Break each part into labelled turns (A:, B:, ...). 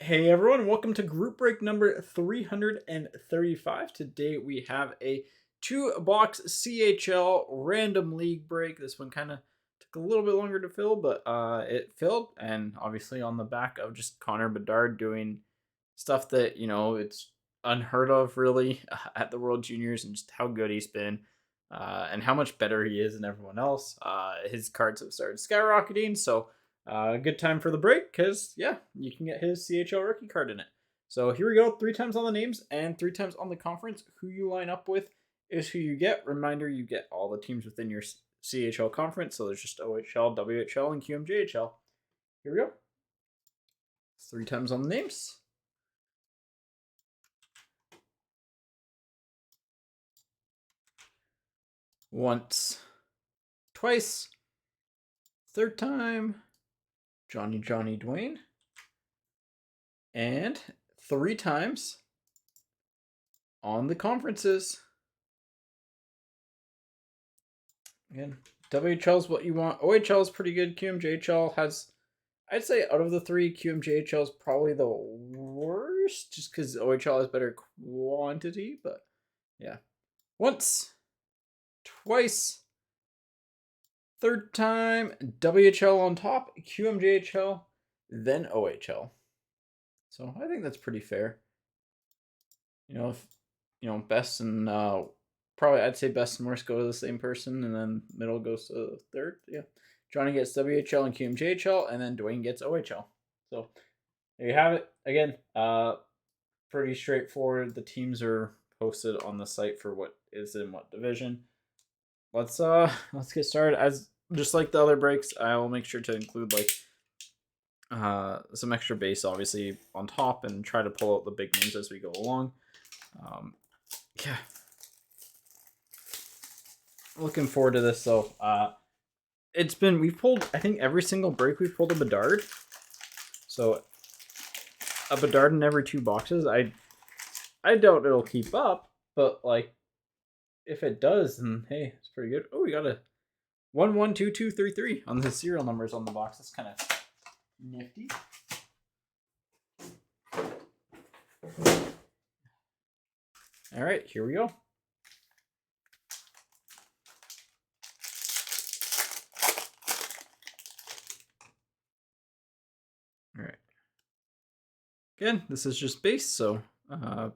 A: Hey everyone, welcome to group break number 335. Today we have a 2-box CHL random league break. This one kind of took a little bit longer to fill, but it filled, and obviously on the back of just Connor Bedard doing stuff that, it's unheard of really at the World Juniors, and just how good he's been and how much better he is than everyone else. His cards have started skyrocketing, so good time for the break because, yeah, you can get his CHL rookie card in it. So here we go. 3 times on the names and 3 times on the conference. Who you line up with is who you get. Reminder, you get all the teams within your CHL conference. So there's just OHL, WHL, and QMJHL. Here we go. 3 times on the names. Once, twice, third time, Johnny Dwayne. And 3 times on the conferences. Again, WHL is what you want. OHL is pretty good. QMJHL has, I'd say out of the three, QMJHL is probably the worst, just because OHL has better quantity, but yeah. Once, twice, third time, WHL on top, QMJHL, then OHL. So I think that's pretty fair. Best and probably I'd say best and worst go to the same person, and then middle goes to third. Yeah, Johnny gets WHL and QMJHL, and then Dwayne gets OHL. So there you have it. Again, pretty straightforward. The teams are posted on the site for what is in what division. Let's get started. As just like the other breaks, I will make sure to include some extra base obviously on top and try to pull out the big names as we go along. Yeah, looking forward to this though. We've pulled, I think every single break we've pulled a Bedard. So a Bedard in every 2 boxes. I doubt it'll keep up, but if it does, then hey, it's pretty good. Oh, we got a 112233 on the serial numbers on the box. That's kind of nifty. All right, here we go. All right. Again, this is just base, so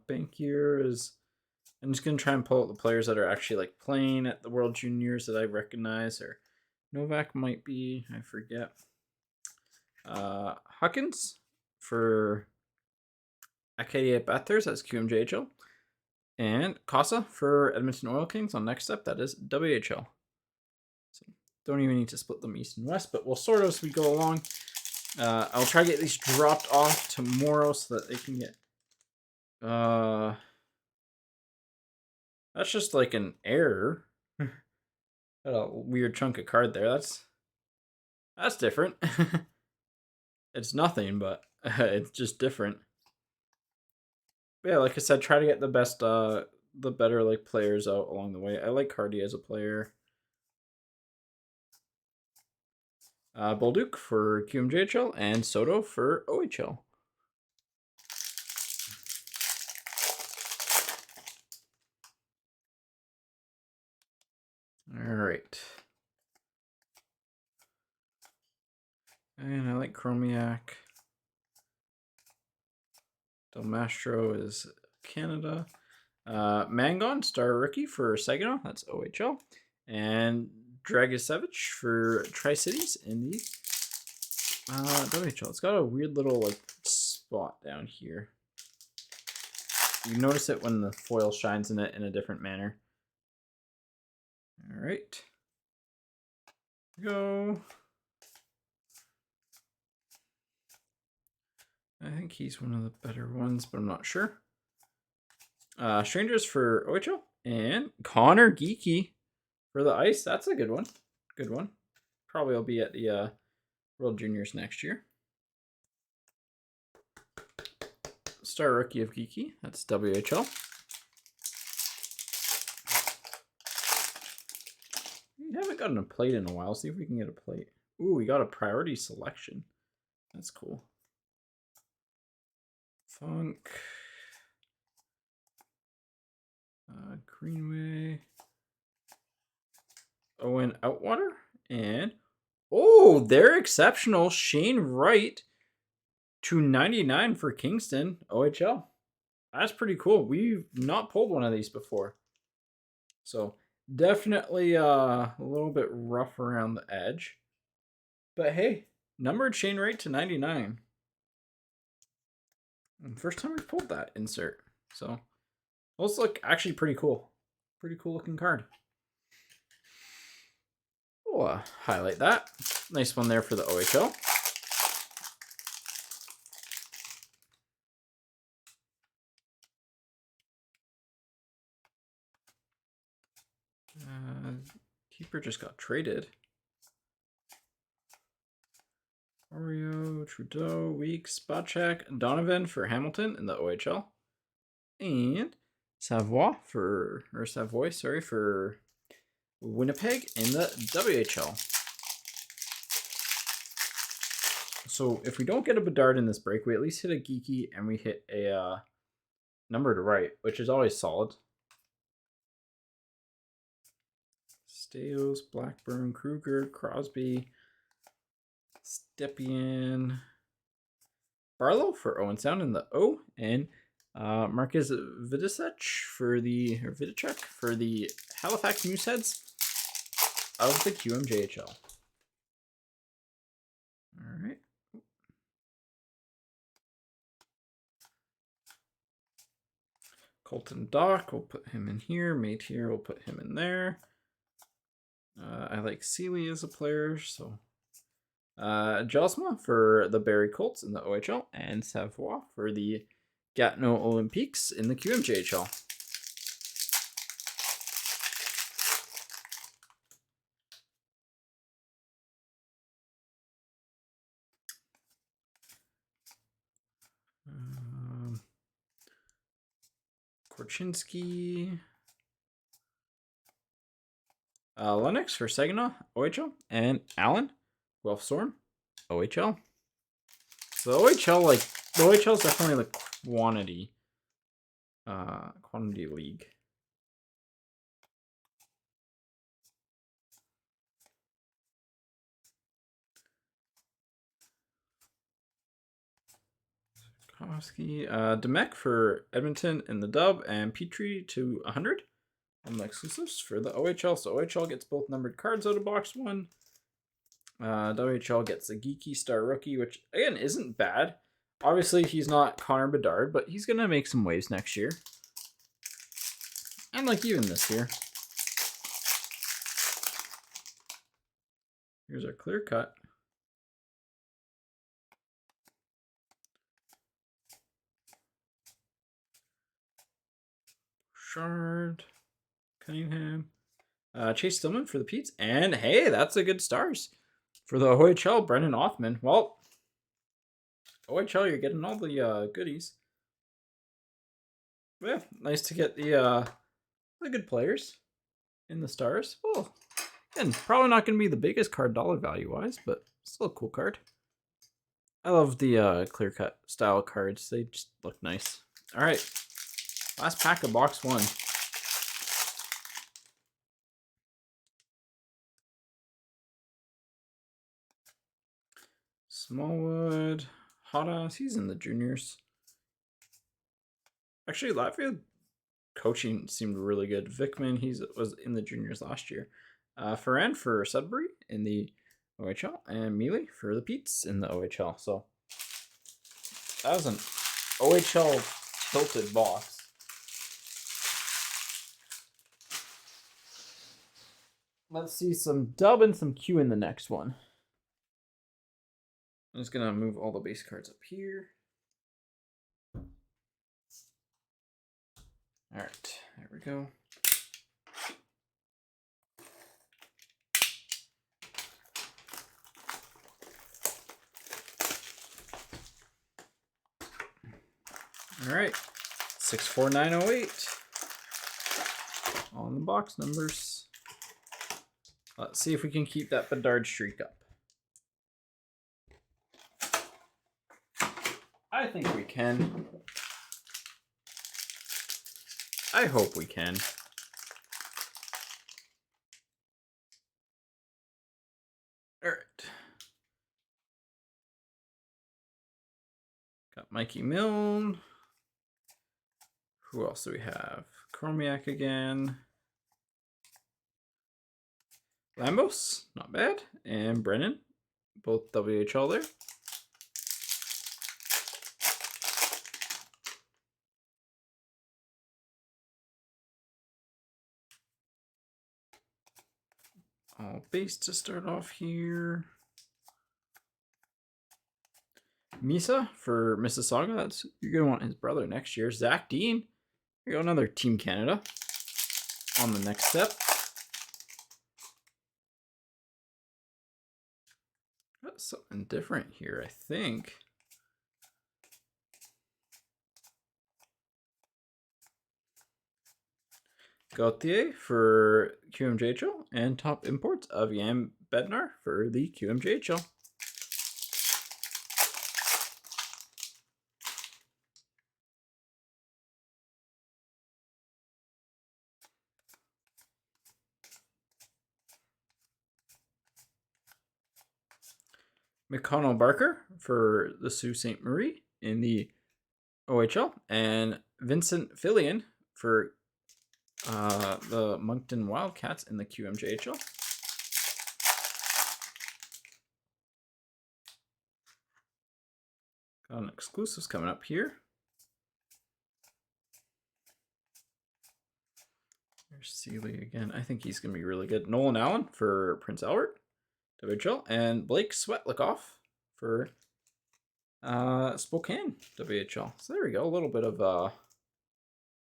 A: bank here is. I'm just gonna try and pull out the players that are actually playing at the World Juniors that I recognize. Or Novak might be, I forget. Huckins for Acadia Bathurst, that's QMJHL. And Casa for Edmonton Oil Kings on next step, that is WHL. So don't even need to split them east and west, but we'll sort as we go along. I'll try to get these dropped off tomorrow so that they can get. That's just an error. Got a weird chunk of card there. That's different. It's nothing, but it's just different. But yeah, like I said, try to get the best, the better players out along the way. I like Hardy as a player. Bolduc for QMJHL and Soto for OHL. All right. And I like Chromiak. Del Mastro is Canada. Mangon, star rookie for Saginaw. That's OHL. And Dragisevich for Tri-Cities in the WHL. It's got a weird little spot down here. You notice it when the foil shines in it in a different manner. All right. Go. I think he's one of the better ones, but I'm not sure. Strangers for OHL and Connor Geeky for the Ice. That's a good one. Good one. Probably will be at the World Juniors next year. Star rookie of Geeky. That's WHL. We haven't gotten a plate in a while. See if we can get a plate. Ooh, we got a priority selection. That's cool. Funk. Greenway. Owen Outwater. And, oh, they're exceptional. Shane Wright to 99 for Kingston, OHL. That's pretty cool. We've not pulled one of these before. So definitely a little bit rough around the edge. But hey, numbered Shane Wright to 99. First time we pulled that insert. So those look actually pretty cool. Pretty cool looking card. We'll highlight that. Nice one there for the OHL. Keeper just got traded. Oreo, Trudeau, Weeks, Spacek, Donovan for Hamilton in the OHL. And Savoy for Winnipeg in the WHL. So if we don't get a Bedard in this break, we at least hit a Geeky and we hit a number to right, which is always solid. Stales, Blackburn, Kruger, Crosby, Stepien, Barlow for Owen Sound in the O, and Marcus Vidicek for the Halifax Mooseheads of the QMJHL. All right. Colton Dock, we'll put him in here. Mate here, we'll put him in there. I like Seeley as a player, so Jelsma for the Barrie Colts in the OHL, and Savoy for the Gatineau Olympiques in the QMJHL. Korchinski. Lennox for Saginaw, OHL, and Allen, Guelph Storm, OHL. So the OHL is definitely the quantity league. Demek for Edmonton in the dub, and Petrie to 100 on the exclusives for the OHL. So OHL gets both numbered cards out of box one. WHL gets a Geeky Star Rookie, which again isn't bad. Obviously, he's not Connor Bedard, but he's gonna make some waves next year, and like even this year. Here's our clear cut. Shard, Cunningham, Chase Stillman for the Petes, and hey, that's a good stars for the OHL. Brendan Othman. Well, OHL, you're getting all the goodies. Yeah, nice to get the good players in the stars. Well, and probably not going to be the biggest card dollar value wise, but still a cool card. I love the clear cut style cards. They just look nice. All right, last pack of box one. Smallwood, Hotas, he's in the juniors. Actually, Latvia coaching seemed really good. Vickman, was in the juniors last year. Ferran for Sudbury in the OHL, and Mealy for the Petes in the OHL. So that was an OHL tilted box. Let's see some dub and some Q in the next one. I'm just gonna move all the base cards up here. All right, there we go. All right, 64908 on the box numbers. Let's see if we can keep that Bedard streak up. I think we can. I hope we can. All right. Got Mikey Milne. Who else do we have? Chromiak again. Lambos, not bad. And Brennan, both WHL there. All base to start off here. Misa for Mississauga. That's you're gonna want his brother next year. Zach Dean. Here you go, another Team Canada on the next step. Got something different here, I think. Gauthier for QMJHL and top imports of Jan Bednar for the QMJHL. McConnell Barker for the Sault Ste. Marie in the OHL, and Vincent Fillion for the Moncton Wildcats in the QMJHL. Got an exclusives coming up here. There's Seeley again. I think he's going to be really good. Nolan Allen for Prince Albert, WHL, and Blake Swetlikoff for Spokane, WHL. So there we go. A little bit of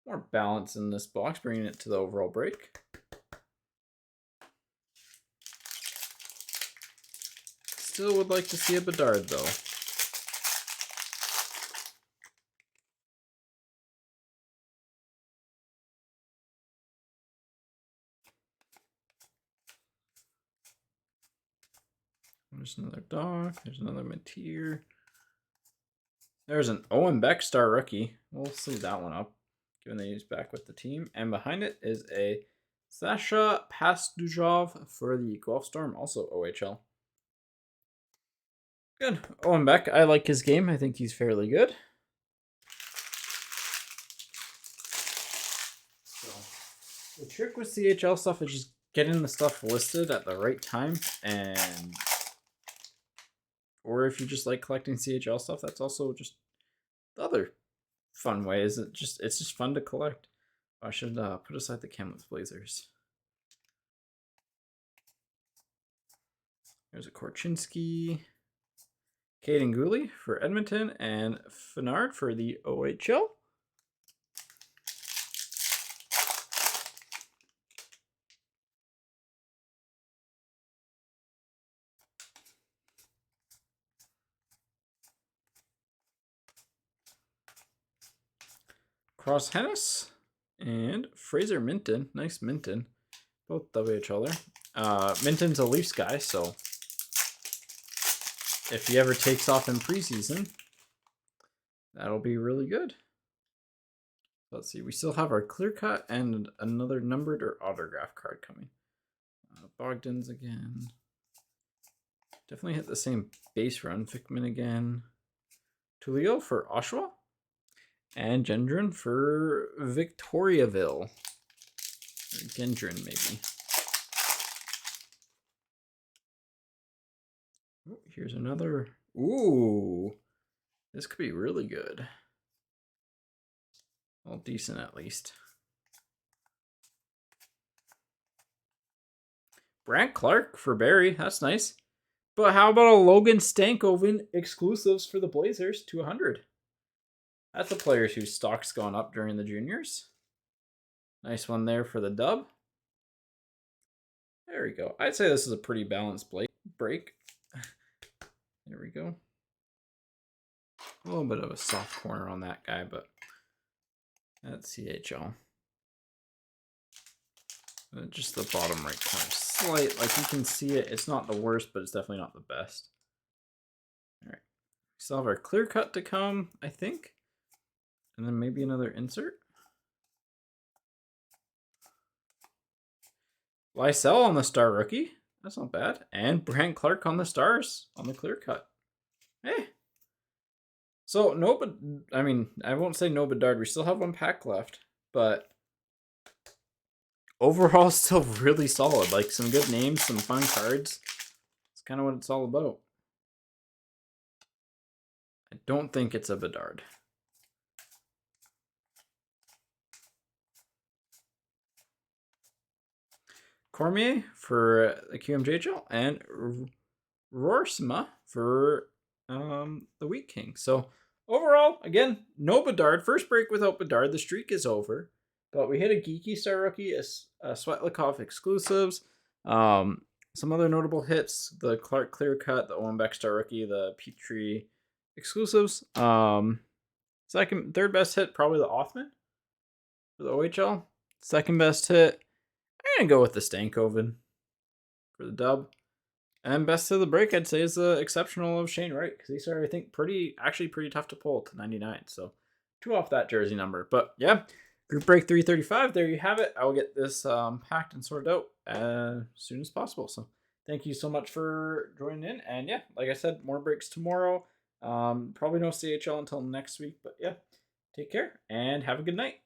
A: more balance in this box, bringing it to the overall break. Still would like to see a Bedard, though. There's another Doc. There's another Mateer. There's an Owen Beck star rookie. We'll see that one up, given that he's back with the team. And behind it is a Sasha Pastujov for the Guelph Storm, also OHL. Good. Owen Beck, I like his game. I think he's fairly good. So the trick with CHL stuff is just getting the stuff listed at the right time, and or if you just like collecting CHL stuff, that's also just the other fun way. Is it's just fun to collect. I should put aside the Kamloops Blazers. There's a Korchinski, Caden Gooley for Edmonton, and Fenard for the OHL. Cross Hennis and Fraser Minton. Nice Minton. Both WHL there. Minton's a Leafs guy, so if he ever takes off in preseason, that'll be really good. Let's see. We still have our clear cut and another numbered or autograph card coming. Bogdan's again. Definitely hit the same base run. Fickman again. Tulio for Oshawa. And Gendron for Victoriaville. Or Gendron, maybe. Oh, here's another. Ooh. This could be really good. Well, decent at least. Brant Clark for Barry. That's nice. But how about a Logan Stankoven exclusives for the Blazers to 100? That's a player whose stock's gone up during the juniors. Nice one there for the dub. There we go. I'd say this is a pretty balanced break. There we go. A little bit of a soft corner on that guy, but that's CHL. Just the bottom right corner. Slight, like you can see it. It's not the worst, but it's definitely not the best. All right. Still have our clear cut to come, I think. And then maybe another insert. Lysell on the star rookie. That's not bad. And Brant Clark on the stars on the clear cut. Hey. So no, but I mean, I won't say no Bedard. We still have one pack left, but overall still really solid. Like some good names, some fun cards. It's kind of what it's all about. I don't think it's a Bedard. Cormier for the QMJHL and Roarsma for the Wheat King. So overall, again, no Bedard. First break without Bedard. The streak is over. But we hit a Geeky Star Rookie, a Svetlikov exclusives, some other notable hits, the Clark Clear Cut, the Owen Beck Star Rookie, the Petrie exclusives. Third best hit, probably the Othman for the OHL. Second best hit, I'm going to go with the Stankoven for the dub. And best of the break, I'd say, is the exceptional of Shane Wright, because these are, I think, pretty tough to pull to 99. So 2 off that jersey number. But yeah, group break 335. There you have it. I will get this packed and sorted out as soon as possible. So thank you so much for joining in. And yeah, like I said, more breaks tomorrow. Probably no CHL until next week. But yeah, take care and have a good night.